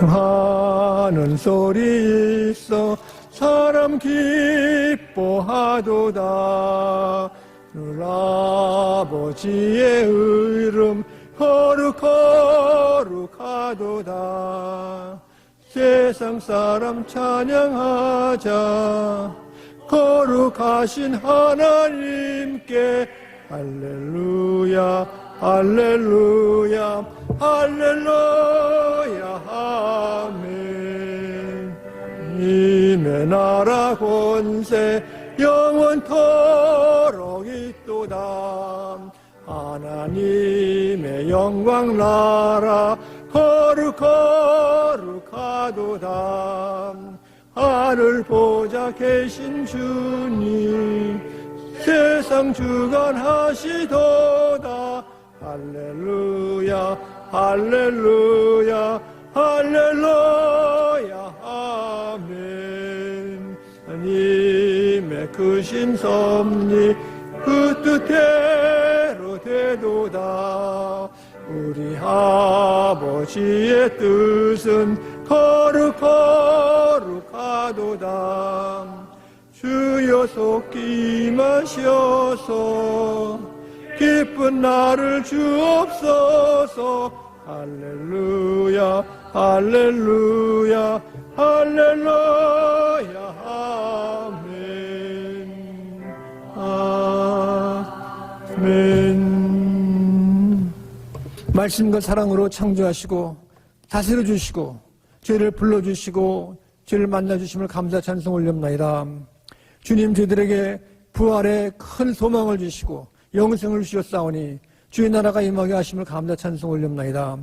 하는 소리 있어 사람 기뻐하도다. 늘 아버지의 이름 거룩하도다. 세상 사람 찬양하자. 거룩하신 하나님께 할렐루야 할렐루야 할렐루야 아멘. 님의 나라 권세 영원토록 있도다. 하나님의 영광 나라 거룩하도다. 하늘 보좌 계신 주님 세상 주관하시도다. 할렐루야 할렐루야 할렐루야 아멘. 하나님의 크신 섭리 그 뜻대로 되도다. 우리 아버지의 뜻은 거룩하도다. 주여 속히 임하셔서 기쁜 날을 주옵소서. 할렐루야 할렐루야 할렐루야 아멘 아멘. 말씀과 사랑으로 창조하시고 다스려 주시고 죄를 불러주시고 죄를 만나주심을 감사 찬송 올렸나이다. 주님, 저희들에게 부활의 큰 소망을 주시고 영생을 주셨사오니 주의 나라가 임하게 하심을 감사 찬송 올렸나이다.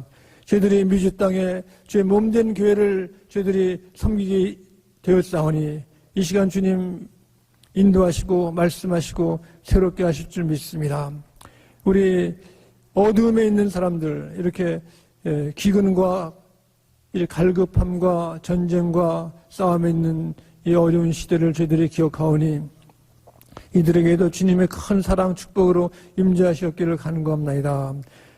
저희들이 미주 땅에 주의 몸된 교회를 저희들이 섬기게 되었사오니 이 시간 주님 인도하시고 말씀하시고 새롭게 하실 줄 믿습니다. 우리 어두움에 있는 사람들, 이렇게 기근과 갈급함과 전쟁과 싸움에 있는 이 어려운 시대를 저희들이 기억하오니 이들에게도 주님의 큰 사랑 축복으로 임재하시었기를 간구합나이다.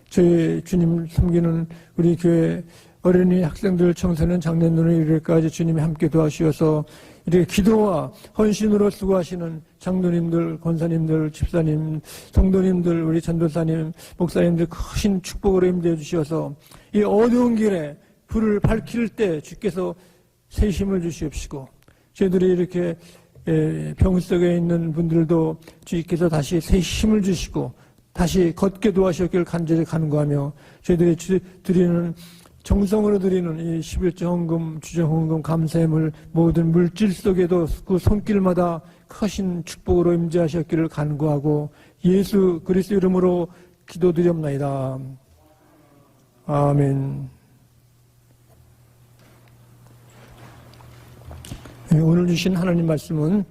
저희 주님 섬기는 우리 교회 어린이, 학생들, 청소년, 장년들을 이르기까지 주님이 함께 도와주셔서 이렇게 기도와 헌신으로 수고하시는 장로님들, 권사님들, 집사님, 성도님들, 우리 전도사님, 목사님들 크신 축복으로 임재해 주셔서 이 어두운 길에 불을 밝힐 때 주께서 새 힘을 주시옵시고 저희들이 이렇게 병 속에 있는 분들도 주께서 다시 새 힘을 주시고 다시 걷게 도와주셨기를 간절히 간구하며 저희들이 드리는 정성으로 드리는 이 11조 헌금, 주정 헌금, 감사함을 모든 물질 속에도 그 손길마다 크신 축복으로 임재하셨기를 간구하고 예수 그리스도 이름으로 기도드렸나이다. 아멘. 오늘 주신 하나님 말씀은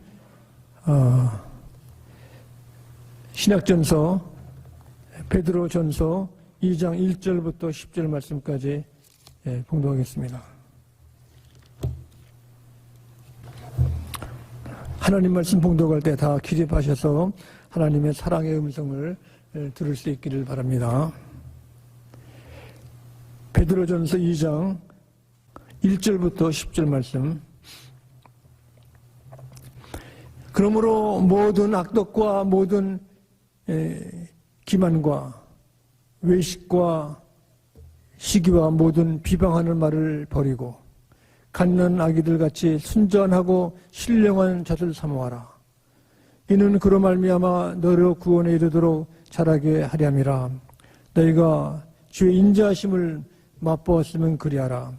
신약전서 베드로전서 2장 1절부터 10절 말씀까지 봉독하겠습니다. 하나님 말씀 봉독할 때 다 기립하셔서 하나님의 사랑의 음성을 들을 수 있기를 바랍니다. 베드로전서 2장 1절부터 10절 말씀. 그러므로 모든 악독과 모든 기만과 외식과 시기와 모든 비방하는 말을 버리고 갓난 아기들 같이 순전하고 신령한 젖을 사모하라. 이는 그로 말미암아 너로 구원에 이르도록 자라게 하렴이라. 너희가 주의 인자하심을 맛보았으면 그리하라.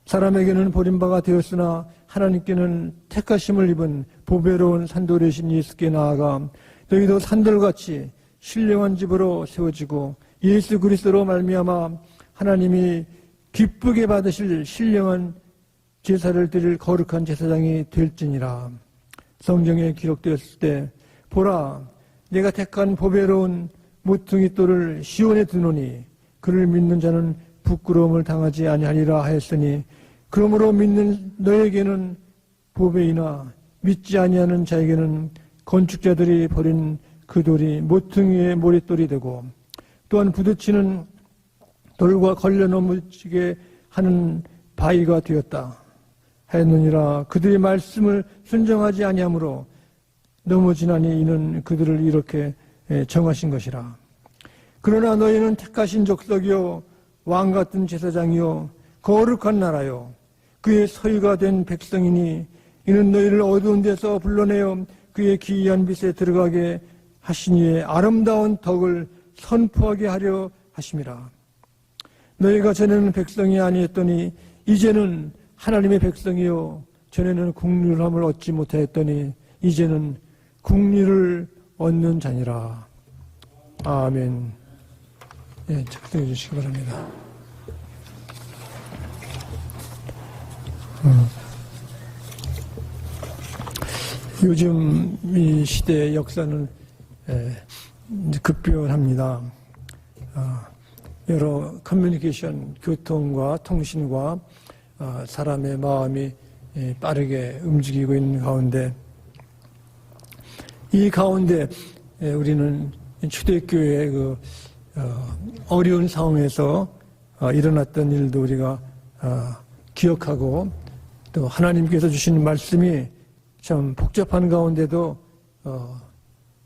사람에게는 버림바가 되었으나 하나님께는 택하심을 입은 보배로운 산돌이신 예수께 나아가 너희도 산돌같이 신령한 집으로 세워지고 예수 그리스도로 말미암아 하나님이 기쁘게 받으실 신령한 제사를 드릴 거룩한 제사장이 될지니라. 성경에 기록되었을 때 보라, 내가 택한 보배로운 모퉁이 돌을 시온에 두노니 그를 믿는 자는 부끄러움을 당하지 아니하리라 하였으니 그러므로 믿는 너에게는 보배이나 믿지 아니하는 자에게는 건축자들이 버린 그 돌이 모퉁이의 모릿돌이 되고 또한 부딪히는 돌과 걸려 넘어지게 하는 바위가 되었다 하였느니라. 그들의 말씀을 순종하지 아니하므로 넘어지나니 이는 그들을 이렇게 정하신 것이라. 그러나 너희는 택하신 족속이요 왕 같은 제사장이요 거룩한 나라요 그의 소유가 된 백성이니 이는 너희를 어두운 데서 불러내어 그의 기이한 빛에 들어가게 하시니에 아름다운 덕을 선포하게 하려 하심이라. 너희가 전에는 백성이 아니었더니 이제는 하나님의 백성이요 전에는 국률함을 얻지 못하였더니 이제는 국률을 얻는 자니라. 아멘. 예, 작성해 주시기 바랍니다. 요즘 이 시대의 역사는 급변합니다. 여러 커뮤니케이션, 교통과 통신과 사람의 마음이 빠르게 움직이고 있는 가운데 이 가운데 우리는 초대교회의 그 어려운 상황에서 일어났던 일도 우리가 기억하고 또 하나님께서 주시는 말씀이 참 복잡한 가운데도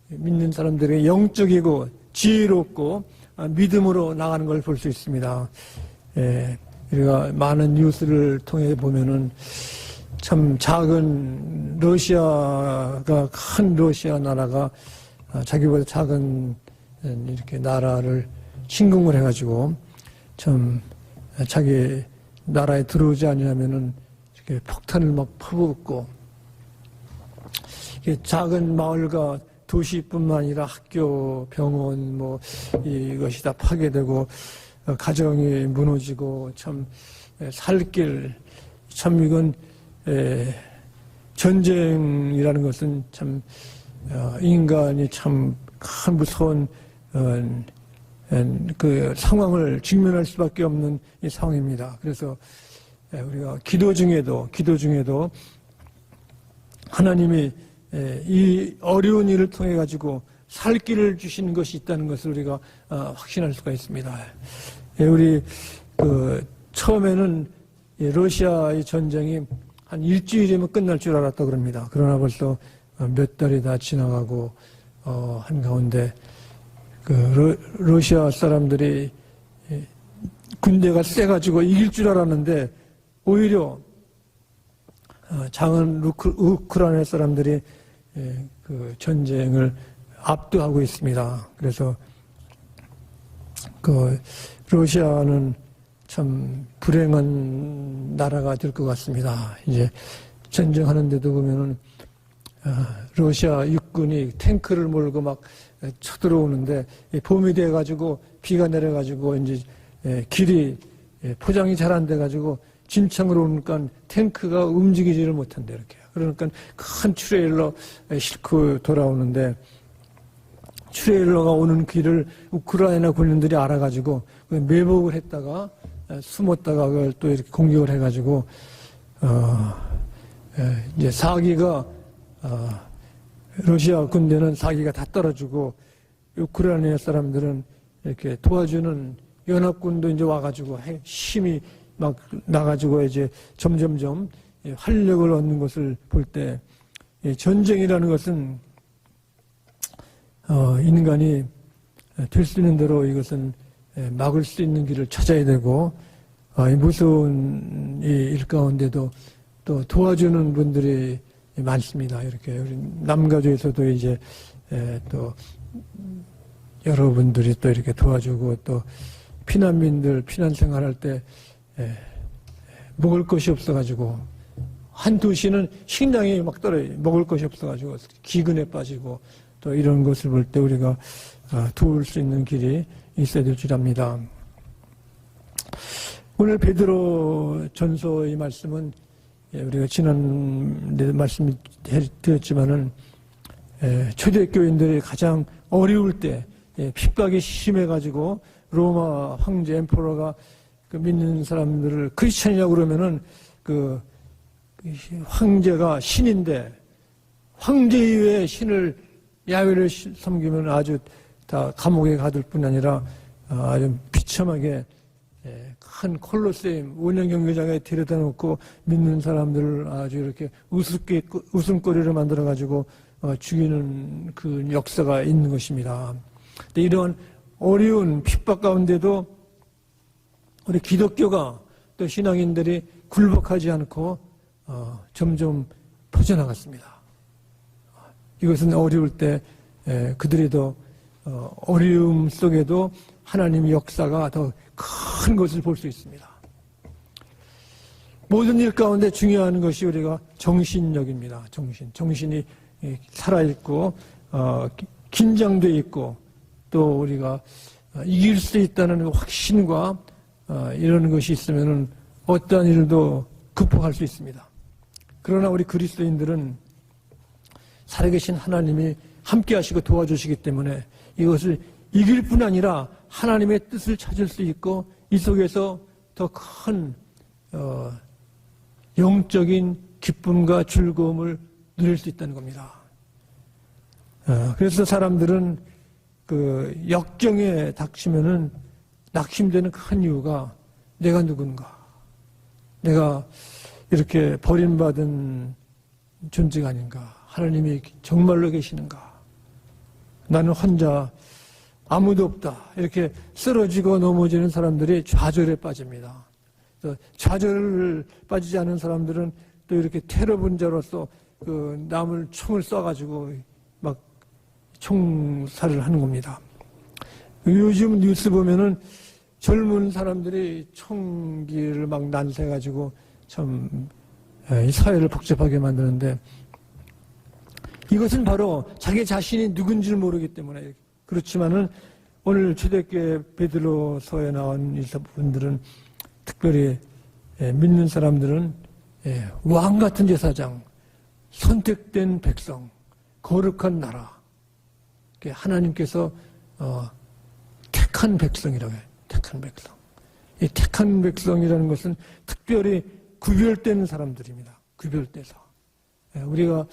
믿는 사람들에게 영적이고 지혜롭고 믿음으로 나가는 걸 볼 수 있습니다. 우리가 많은 뉴스를 통해 보면은 참 작은 러시아가 큰 러시아 나라가 자기보다 작은 이렇게 나라를 침공을 해가지고 참 자기 나라에 들어오지 않으면은 이렇게 폭탄을 막 퍼붓고 작은 마을과 도시뿐만 아니라 학교, 병원 뭐 이것이 다 파괴되고 가정이 무너지고 참 살 길 참 이건 전쟁이라는 것은 참 인간이 참 큰 무서운 그 상황을 직면할 수밖에 없는 이 상황입니다. 그래서 우리가 기도 중에도 하나님이 이 어려운 일을 통해 가지고 살 길을 주시는 것이 있다는 것을 우리가 확신할 수가 있습니다. 우리 처음에는 러시아의 전쟁이 한 일주일이면 끝날 줄 알았다 그럽니다. 그러나 벌써 몇 달이 다 지나가고 한 가운데 러시아 사람들이 군대가 세가지고 이길 줄 알았는데 오히려 작은 우크라이나 사람들이 그 전쟁을 압도하고 있습니다. 그래서 러시아는 참 불행한 나라가 될 것 같습니다. 이제 전쟁하는데도 보면은 러시아 육군이 탱크를 몰고 막 쳐들어오는데 봄이 돼가지고 비가 내려가지고 이제 길이 포장이 잘 안 돼가지고 진창으로 오니까 탱크가 움직이지를 못한대 이렇게. 그러니까 큰 트레일러 싣고 돌아오는데 트레일러가 오는 길을 우크라이나 군인들이 알아가지고 매복을 했다가 숨었다가 그걸 또 이렇게 공격을 해가지고 이제 사기가 러시아 군대는 사기가 다 떨어지고 우크라이나 사람들은 이렇게 도와주는 연합군도 이제 와가지고 힘이 막 나가지고 이제 점점점 활력을 얻는 것을 볼 때 전쟁이라는 것은 인간이 될 수 있는 대로 이것은 막을 수 있는 길을 찾아야 되고 이 무서운 일 가운데도 또 도와주는 분들이 많습니다. 이렇게 우리 남가주에서도 이제 또 여러분들이 또 이렇게 도와주고 또 피난민들 피난 생활할 때 먹을 것이 없어가지고 한 도시는 식량이 막 떨어져 먹을 것이 없어가지고 기근에 빠지고 또 이런 것을 볼 때 우리가 도울 수 있는 길이 있어야 될 줄 압니다. 오늘 베드로 전서의 말씀은 우리가 지난번에 말씀드렸지만은 초대교인들이 가장 어려울 때 핍박이 심해가지고 로마 황제 엠퍼러가 그 믿는 사람들을 크리스천이라고 그러면은 그 황제가 신인데 황제 이외의 신을 야훼를 섬기면 아주 다 감옥에 가둘 뿐 아니라 아주 비참하게 큰 콜로세움 원형 경기장에 데려다 놓고 믿는 사람들을 아주 이렇게 웃음거리를 만들어 가지고 죽이는 그 역사가 있는 것입니다. 이런 어려운 핍박 가운데도 우리 기독교가 또 신앙인들이 굴복하지 않고 점점 퍼져나갔습니다. 이것은 어려울 때 그들이 더 어려움 속에도 하나님의 역사가 더 큰 것을 볼 수 있습니다. 모든 일 가운데 중요한 것이 우리가 정신력입니다. 정신이 살아있고 긴장되어 있고 또 우리가 이길 수 있다는 확신과 이런 것이 있으면 어떠한 일도 극복할 수 있습니다. 그러나 우리 그리스도인들은 살아계신 하나님이 함께 하시고 도와주시기 때문에 이것을 이길 뿐 아니라 하나님의 뜻을 찾을 수 있고 이 속에서 더 큰 영적인 기쁨과 즐거움을 누릴 수 있다는 겁니다. 그래서 사람들은 그 역경에 닥치면은 낙심되는 큰 이유가 내가 누군가, 내가 이렇게 버림받은 존재가 아닌가, 하나님이 정말로 계시는가, 나는 혼자 아무도 없다, 이렇게 쓰러지고 넘어지는 사람들이 좌절에 빠집니다. 좌절을 빠지지 않은 사람들은 또 이렇게 테러 분자로서 그 남을 총을 쏴가지고 막 총살을 하는 겁니다. 요즘 뉴스 보면은 젊은 사람들이 총기를 막 난세가지고 참 이 사회를 복잡하게 만드는데 이것은 바로 자기 자신이 누군지를 모르기 때문에 그렇지만은 오늘 초대교회 베드로서에 나온 이분들은 특별히 믿는 사람들은 왕 같은 제사장, 선택된 백성, 거룩한 나라, 하나님께서 택한 백성이라고 해요. 택한 백성. 이 택한 백성이라는 것은 특별히 구별된 사람들입니다. 구별돼서. 우리가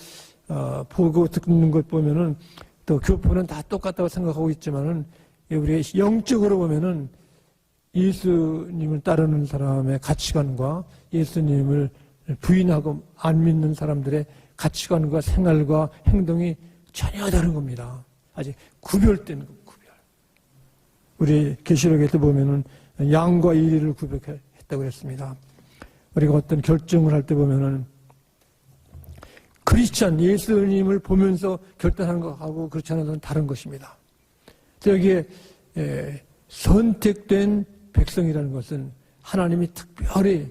보고 듣는 것 보면은 또 교포는 다 똑같다고 생각하고 있지만은 우리가 영적으로 보면은 예수님을 따르는 사람의 가치관과 예수님을 부인하고 안 믿는 사람들의 가치관과 생활과 행동이 전혀 다른 겁니다. 아직 구별된 거, 구별. 우리 계시록에도 보면은 양과 이리를 구별했다고 했습니다. 우리가 어떤 결정을 할 때 보면은 크리스찬 예수님을 보면서 결단하는 것하고 그렇지 않은 것은 다른 것입니다. 여기에 선택된 백성이라는 것은 하나님이 특별히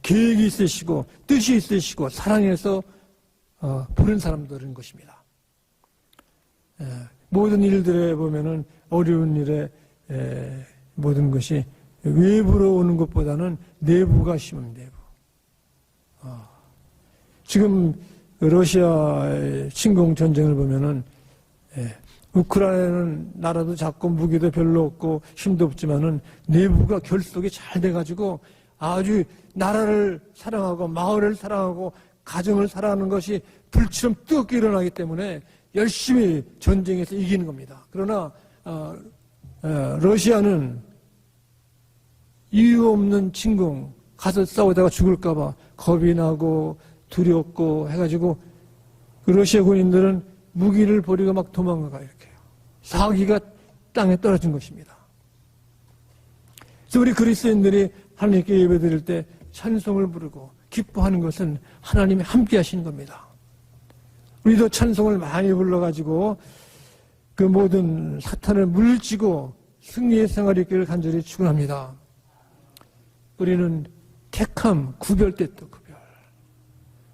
계획이 있으시고 뜻이 있으시고 사랑해서 보는 사람들인 것입니다. 모든 일들에 보면은 어려운 일에 모든 것이 외부로 오는 것보다는 내부가 심합니다. 내부. 지금 러시아의 침공 전쟁을 보면은 우크라이나는 나라도 작고 무기도 별로 없고 힘도 없지만은 내부가 결속이 잘 돼가지고 아주 나라를 사랑하고 마을을 사랑하고 가정을 사랑하는 것이 불처럼 뜨겁게 일어나기 때문에 열심히 전쟁에서 이기는 겁니다. 그러나 러시아는 이유 없는 침공 가서 싸우다가 죽을까봐 겁이 나고 두렵고 해가지고 그 러시아 군인들은 무기를 버리고 막 도망가요. 이렇게 사기가 땅에 떨어진 것입니다. 그래서 우리 그리스도인들이 하나님께 예배드릴 때 찬송을 부르고 기뻐하는 것은 하나님이 함께 하시는 겁니다. 우리도 찬송을 많이 불러가지고 그 모든 사탄을 물리치고 승리의 생활이 있기를 간절히 축원합니다. 우리는 택함, 구별됐다, 구별.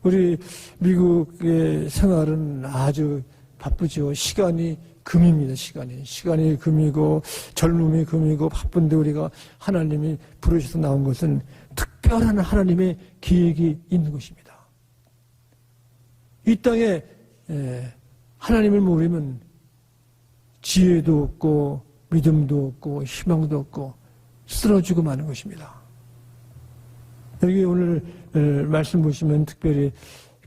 우리 미국의 생활은 아주 바쁘죠. 시간이 금입니다. 시간이 금이고 젊음이 금이고 바쁜데 우리가 하나님이 부르셔서 나온 것은 특별한 하나님의 계획이 있는 것입니다. 이 땅에 하나님을 모르면 지혜도 없고 믿음도 없고 희망도 없고 쓰러지고 마는 것입니다. 여기 오늘 말씀 보시면 특별히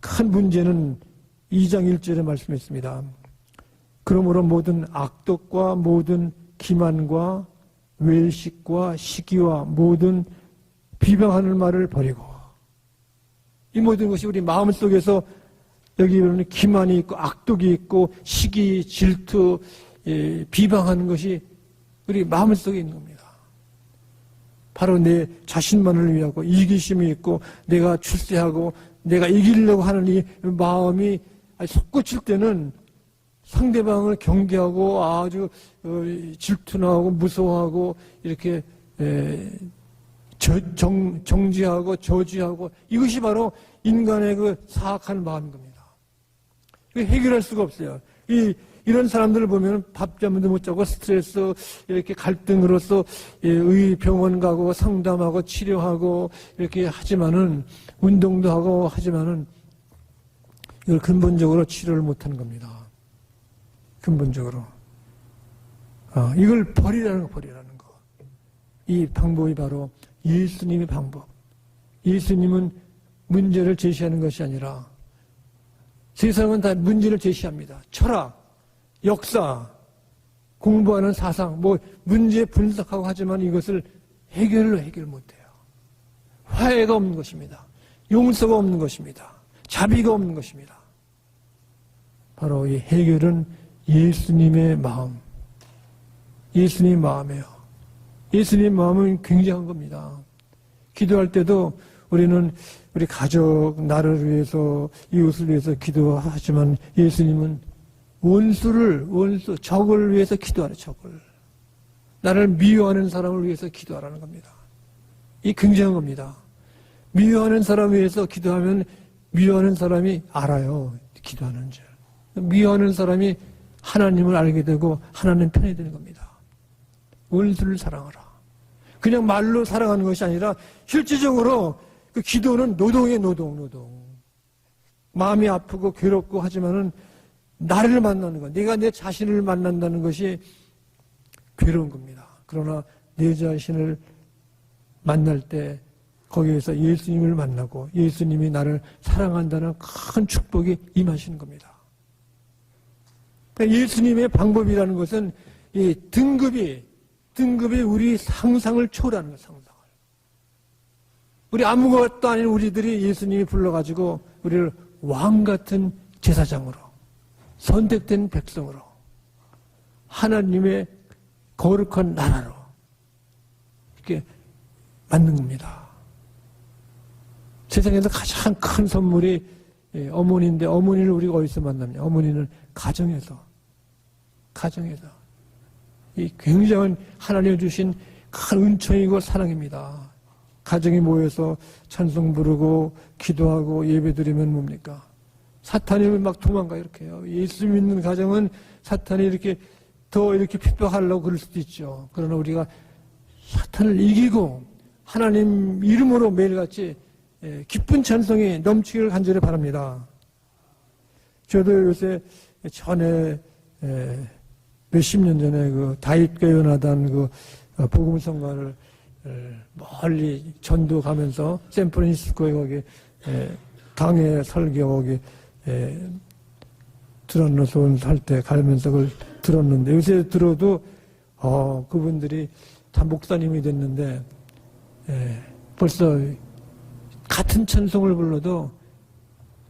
큰 문제는 2장 1절에 말씀했습니다. 그러므로 모든 악독과 모든 기만과 외식과 시기와 모든 비방하는 말을 버리고, 이 모든 것이 우리 마음속에서 여기 보면 기만이 있고 악독이 있고 시기, 질투, 비방하는 것이 우리 마음속에 있는 겁니다. 바로 내 자신만을 위하고 이기심이 있고 내가 출세하고 내가 이기려고 하는 이 마음이 솟구칠 때는 상대방을 경계하고 아주 질투나고 무서워하고 이렇게 정지하고 저지하고, 이것이 바로 인간의 그 사악한 마음인 겁니다. 해결할 수가 없어요. 이런 사람들을 보면 밥잠도 못 자고 스트레스, 이렇게 갈등으로서 병원 가고 상담하고 치료하고 이렇게 하지만은, 운동도 하고 하지만은 이걸 근본적으로 치료를 못 하는 겁니다. 근본적으로. 이걸 버리라는 거. 이 방법이 바로 예수님의 방법. 예수님은 문제를 제시하는 것이 아니라, 세상은 다 문제를 제시합니다. 철학, 역사, 공부하는 사상, 문제 분석하고 하지만 이것을 해결 못해요. 화해가 없는 것입니다. 용서가 없는 것입니다. 자비가 없는 것입니다. 바로 이 해결은 예수님의 마음, 예수님의 마음이에요. 예수님의 마음은 굉장한 겁니다. 기도할 때도 우리는 우리 가족, 나를 위해서, 이웃을 위해서 기도하지만 예수님은 적을 위해서 기도하라, 적을. 나를 미워하는 사람을 위해서 기도하라는 겁니다. 이 굉장한 겁니다. 미워하는 사람을 위해서 기도하면 미워하는 사람이 알아요, 기도하는 줄. 미워하는 사람이 하나님을 알게 되고 하나님 편이 되는 겁니다. 원수를 사랑하라. 그냥 말로 사랑하는 것이 아니라 실질적으로 그 기도는 노동이에요, 노동. 마음이 아프고 괴롭고 하지만은 나를 만나는 것, 내가 내 자신을 만난다는 것이 괴로운 겁니다. 그러나 내 자신을 만날 때 거기에서 예수님을 만나고 예수님이 나를 사랑한다는 큰 축복이 임하시는 겁니다. 예수님의 방법이라는 것은 이 등급이 우리 상상을 초월하는 것, 상상을. 우리 아무것도 아닌 우리들이 예수님이 불러가지고 우리를 왕 같은 제사장으로, 선택된 백성으로, 하나님의 거룩한 나라로 이렇게 만든 겁니다. 세상에서 가장 큰 선물이 어머니인데, 어머니를 우리가 어디서 만납니까? 어머니는 가정에서. 이 굉장한 하나님이 주신 큰 은총이고 사랑입니다. 가정이 모여서 찬송 부르고 기도하고 예배드리면 뭡니까? 사탄이 막 도망가 이렇게 해요. 예수 믿는 가정은 사탄이 이렇게 더 이렇게 핍박하려고 그럴 수도 있죠. 그러나 우리가 사탄을 이기고 하나님 이름으로 매일같이 기쁜 찬송이 넘치기를 간절히 바랍니다. 저도 요새 전에 몇십 년 전에 그 다윗과 요나단 그 복음성가를 멀리 전도 가면서 샌프란시스코에 거기 강해 설교 거기 들어놓아서 살 때 가면서 그걸 들었는데, 요새 들어도 그분들이 다 목사님이 됐는데 벌써 같은 찬송을 불러도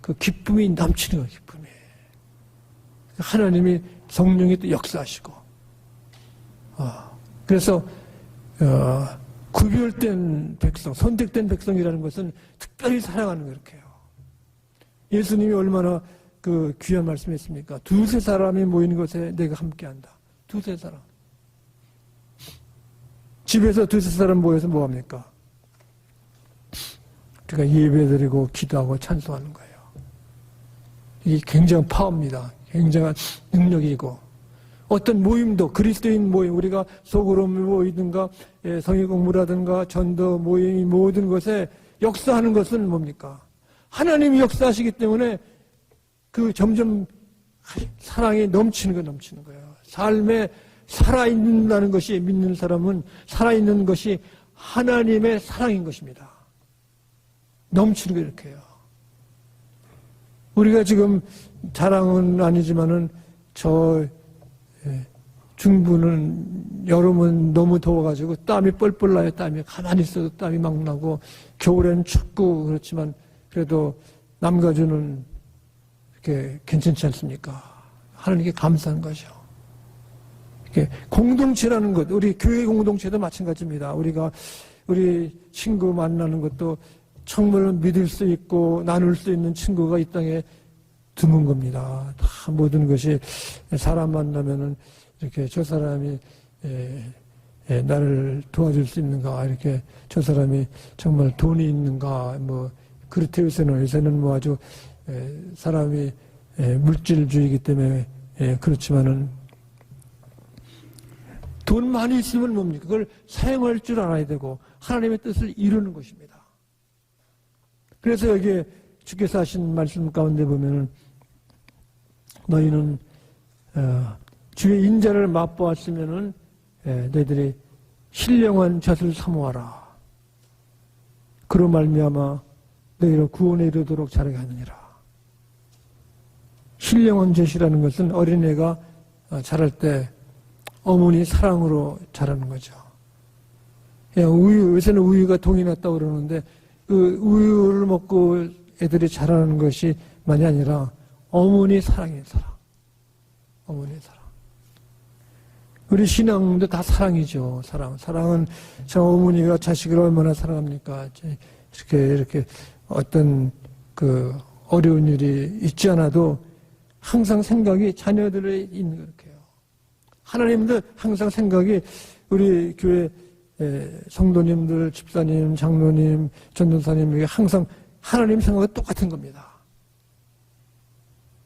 그 기쁨이 넘치는 거예요. 기쁨이. 하나님이 성령이 또 역사하시고, 그래서 구별된 백성, 선택된 백성이라는 것은 특별히 사랑하는 거 이렇게 해요. 예수님이 얼마나 그 귀한 말씀했습니까? 두세 사람이 모이는 것에 내가 함께한다. 두세 사람. 집에서 두세 사람 모여서 뭐 합니까? 우리가 예배드리고 기도하고 찬송하는 거예요. 이게 굉장한 파워입니다. 굉장한 능력이고, 어떤 모임도, 그리스도인 모임, 우리가 속으로 모이든가 성의 공부라든가 전도 모임이 모든 것에 역사하는 것은 뭡니까? 하나님이 역사하시기 때문에 그 점점 사랑이 넘치는 거예요. 삶에 살아있는다는 것이, 믿는 사람은 살아있는 것이 하나님의 사랑인 것입니다. 넘치는 거 이렇게 해요. 우리가 지금 자랑은 아니지만은 중부는 여름은 너무 더워가지고 땀이 뻘뻘 나요. 땀이 가만히 있어도 땀이 막 나고 겨울에는 춥고 그렇지만 그래도 남가주는 이렇게 괜찮지 않습니까? 하나님께 감사한 거죠. 이렇게 공동체라는 것, 우리 교회 공동체도 마찬가지입니다. 우리가 우리 친구 만나는 것도 정말 믿을 수 있고 나눌 수 있는 친구가 이 땅에 드문 겁니다. 다 모든 것이 사람 만나면은 이렇게 저 사람이 나를 도와줄 수 있는가, 이렇게 저 사람이 정말 돈이 있는가, 뭐 그렇대요. 요새는 뭐 아주 사람이 물질주의이기 때문에 그렇지만은 돈 많이 있으면 뭡니까? 그걸 사용할 줄 알아야 되고 하나님의 뜻을 이루는 것입니다. 그래서 여기에 주께서 하신 말씀 가운데 보면은 너희는 주의 인자를 맛보았으면은 너희들이 신령한 젖을 사모하라. 그로 말미암아 너희로 구원에 이르도록 자라게 하느니라. 신령한 젖이라는 것은 어린애가 자랄 때 어머니 사랑으로 자라는 거죠. 요새는 우유가 동이 났다고 그러는데 그 우유를 먹고 애들이 자라는 것이 만이 아니라 어머니 사랑이에요. 사랑. 어머니의 사랑. 우리 신앙도 다 사랑이죠. 사랑은 저 어머니가 자식을 얼마나 사랑합니까? 이렇게 어떤 그 어려운 일이 있지 않아도 항상 생각이 자녀들에 있는 그렇게 해요. 하나님도 항상 생각이 우리 교회 성도님들, 집사님, 장로님, 전도사님에게 항상 하나님 생각이 똑같은 겁니다.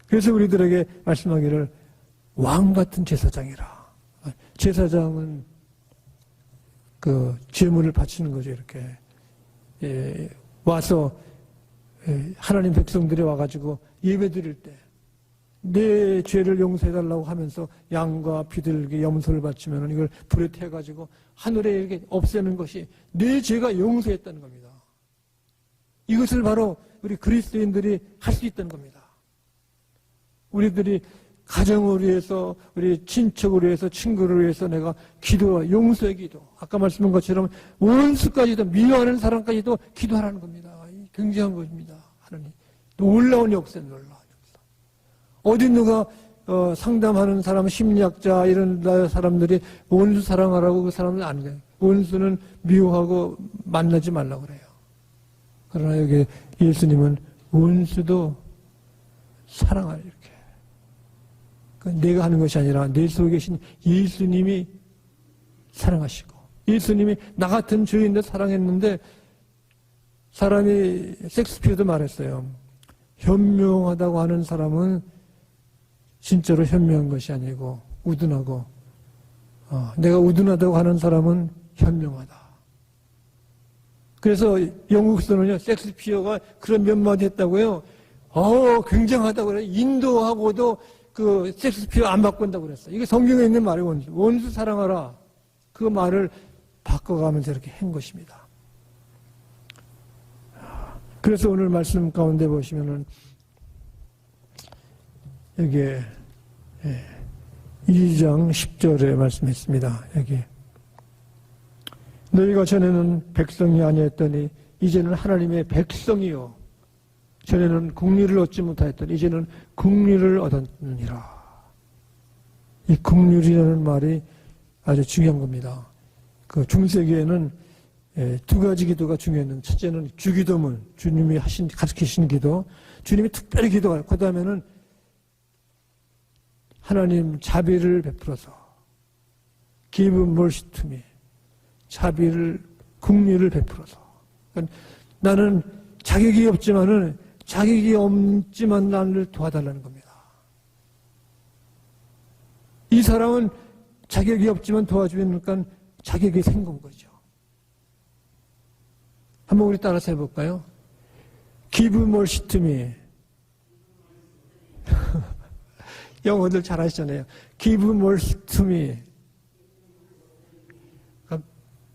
그래서 우리들에게 말씀하기를 왕 같은 제사장이라. 제사장은 그 제물을 바치는 거죠. 이렇게 와서 하나님 백성들이 와가지고 예배 드릴 때 내 죄를 용서해달라고 하면서 양과 비둘기, 염소를 바치면 이걸 불에 태워가지고 하늘에 이렇게 없애는 것이 내 죄가 용서했다는 겁니다. 이것을 바로 우리 그리스도인들이 할 수 있다는 겁니다. 우리들이 가정을 위해서, 우리 친척을 위해서, 친구를 위해서 내가 기도와 용서의 기도. 아까 말씀한 것처럼 원수까지도, 미워하는 사람까지도 기도하라는 겁니다. 굉장한 것입니다. 하나님. 놀라운 역사는 놀라운 역사. 어디 누가 상담하는 사람, 심리학자 이런 사람들이 원수 사랑하라고 그 사람은 안 해요. 원수는 미워하고 만나지 말라고 그래요. 그러나 여기 예수님은 원수도 사랑하라 이렇게. 내가 하는 것이 아니라 내 속에 계신 예수님이 사랑하시고 예수님이 나 같은 죄인도 사랑했는데 사람이 섹스피어도 말했어요. 현명하다고 하는 사람은 진짜로 현명한 것이 아니고 우둔하고 내가 우둔하다고 하는 사람은 현명하다. 그래서 영국서는요, 섹스피어가 그런 몇 마디 했다고요. 굉장하다고 그래요. 인도하고도 그 섹스피어 안 바꾼다고 그랬어요. 이게 성경에 있는 말이에요. 원수 사랑하라. 그 말을 바꿔가면서 이렇게 한 것입니다. 그래서 오늘 말씀 가운데 보시면은 여기에 2장 10절에 말씀했습니다. 여기 너희가 전에는 백성이 아니었더니 이제는 하나님의 백성이요 전에는 국리를 얻지 못하였더니 이제는 국리를 얻었느니라. 이 국리라는 말이 아주 중요한 겁니다. 그 중세기에는 두 가지 기도가 중요했는데 첫째는 주기도문, 주님이 가르치신 기도, 주님이 특별히 기도하고 그 다음에는 하나님 자비를 베풀어서 give mercy to me, 자비를 국리를 베풀어서 그러니까 나는 자격이 없지만 나를 도와달라는 겁니다. 이 사람은 자격이 없지만 도와주니까 자격이 생긴 거죠. 한번 우리 따라서 해볼까요? Give mercy to me. 영어들 잘 하시잖아요. Give mercy to me. 그러니까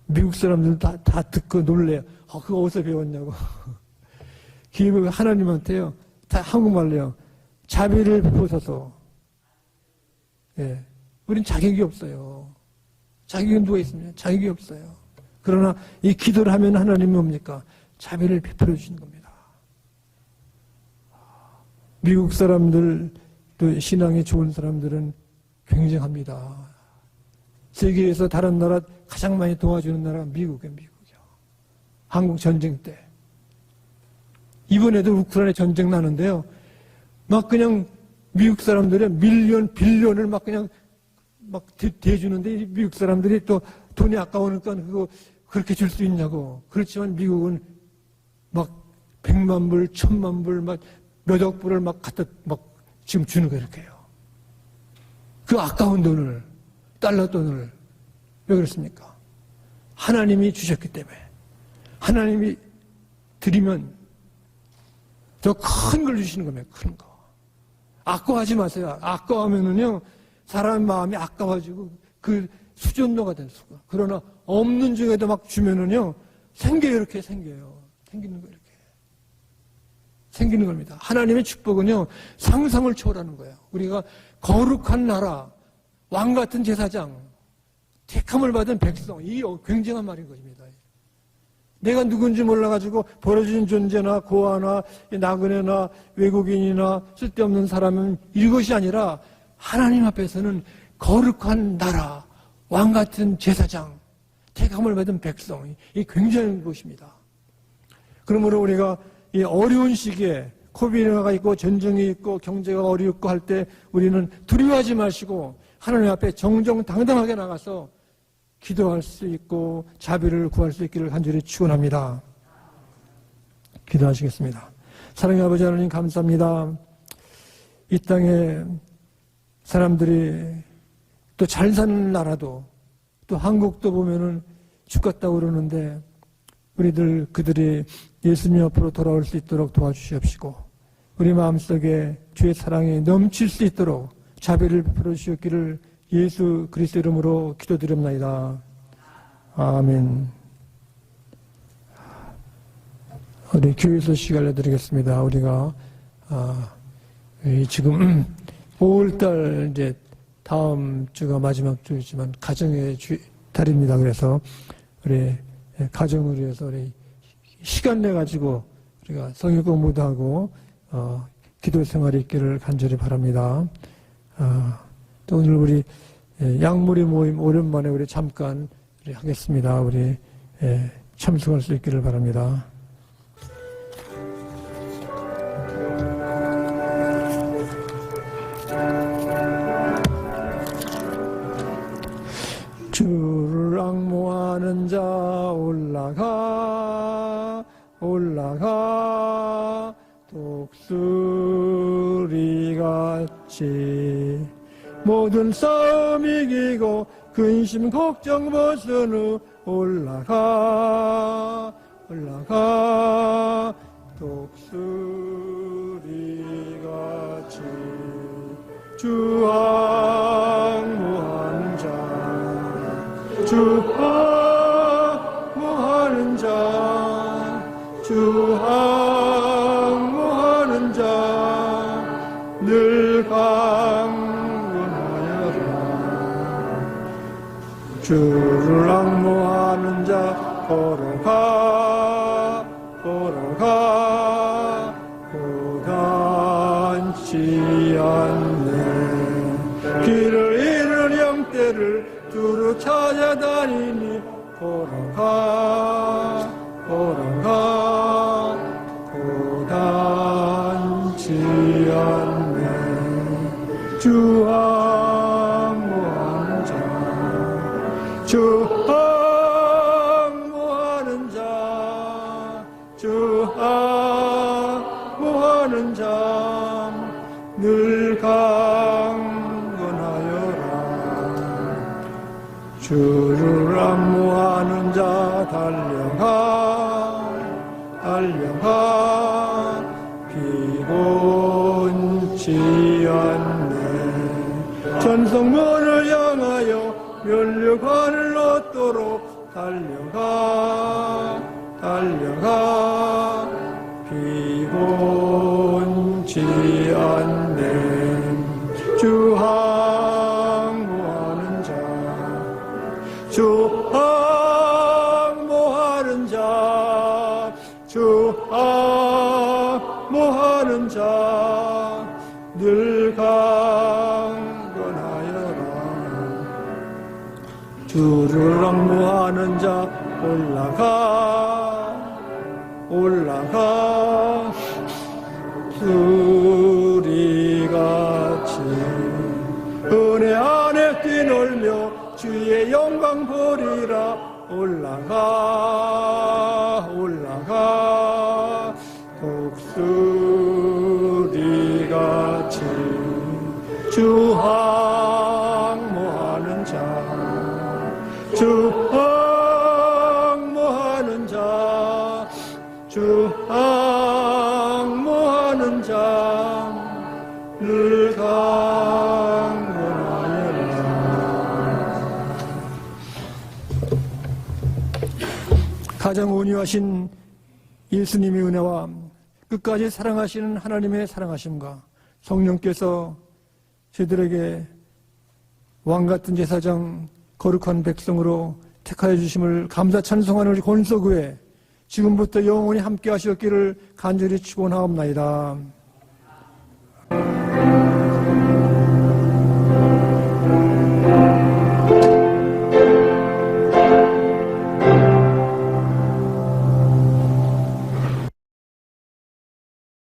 미국 사람들은 다 듣고 놀래요. 그거 어디서 배웠냐고. give 하나님한테요. 다 한국말로요. 자비를 베푸소서. 예. 우린 자격이 없어요. 자격은 누가 있습니까? 자격이 없어요. 그러나 이 기도를 하면 하나님이 뭡니까? 자비를 베풀어 주시는 겁니다. 미국 사람들, 또 신앙이 좋은 사람들은 굉장합니다. 세계에서 다른 나라 가장 많이 도와주는 나라가 미국이에요. 한국 전쟁 때. 이번에도 우크라이나 전쟁 나는데요. 막 그냥 미국 사람들이 밀리언, 빌리언을 막 그냥 막 대주는데 미국 사람들이 또 돈이 아까우니까 그거 그렇게 줄 수 있냐고. 그렇지만 미국은 막 100만 불, 1000만 불, 막 몇억 불을 막 갖다 막 지금 주는 거 이렇게 해요. 그 아까운 돈을, 달러 돈을. 왜 그렇습니까? 하나님이 주셨기 때문에. 하나님이 드리면 더 큰 걸 주시는 겁니다. 큰 거. 아까워하지 마세요. 아까워하면은요, 사람 마음이 아까워지고 그 수전도가 될 수가. 그러나 없는 중에도 막 주면은요, 생겨요. 이렇게 생겨요. 생기는 거 이렇게. 생기는 겁니다. 하나님의 축복은요, 상상을 초월하는 거예요. 우리가 거룩한 나라, 왕 같은 제사장, 택함을 받은 백성, 이 굉장한 말인 것입니다. 내가 누군지 몰라가지고 버려진 존재나 고아나 나그네나 외국인이나 쓸데없는 사람은 이것이 아니라 하나님 앞에서는 거룩한 나라, 왕 같은 제사장, 택함을 받은 백성, 이 굉장한 것입니다. 그러므로 우리가 이 어려운 시기에 코비드가 있고 전쟁이 있고 경제가 어렵고 할 때 우리는 두려워하지 마시고 하나님 앞에 정정당당하게 나가서 기도할 수 있고 자비를 구할 수 있기를 간절히 축원합니다. 기도하시겠습니다. 사랑의 아버지 하나님 감사합니다. 이 땅에 사람들이 또 잘 사는 나라도 또 한국도 보면은 죽겠다고 그러는데 우리들 그들이 예수님 앞으로 돌아올 수 있도록 도와주시옵시고 우리 마음속에 주의 사랑이 넘칠 수 있도록 자비를 베풀어 주셨기를 예수 그리스도 이름으로 기도드립니다. 아멘. 우리 교회 소식 알려드리겠습니다. 우리가 지금 5월달 이제 다음 주가 마지막 주이지만 가정의 달입니다. 그래서 우리 가정을 위해서 우리 시간 내 가지고 우리가 성경 공부도 하고 기도 생활이 있기를 간절히 바랍니다. 또 오늘 우리 양무리 모임 오랜만에 우리 잠깐 하겠습니다. 우리 참석할 수 있기를 바랍니다. 주를 앙모하는 자 올라가 올라가 독수리같이 모든 싸움 이기고 근심 걱정 벗은 후 올라가 올라가 독수리같이 주 앙모하는 자 주 앙모하는 자 주 앙모하는 자 늘 주를 앙모하는 자 걸어가 걸어가 고단치 않네 길을 잃은 영대를 두루 찾아다니니 걸어가 걸어가 고단치 않네 주 주 앙모하는 자, 주 앙모하는 자, 늘 강건하여라. 주를 앙모하는 자 달려가, 달려가, 피곤치 않네. 전성문을 향하여 면류관을 얻도록 달려가 달려가 피곤치 않네 주 앙모하는 모하는 자 올라가 수리같이 은혜 안에 뛰놀며 주의 영광 보리라. 올라가 독수리같이 주 항모하는 자 주 항모하는 자 주 항모하는 자를 강건하여라. 가장 온유하신 예수님의 은혜와 끝까지 사랑하시는 하나님의 사랑하심과 성령께서 저희들에게 왕같은 제사장 거룩한 백성으로 택하여 주심을 감사 찬송하는 권소교회 지금부터 영원히 함께 하시었기를 간절히 축원하옵나이다.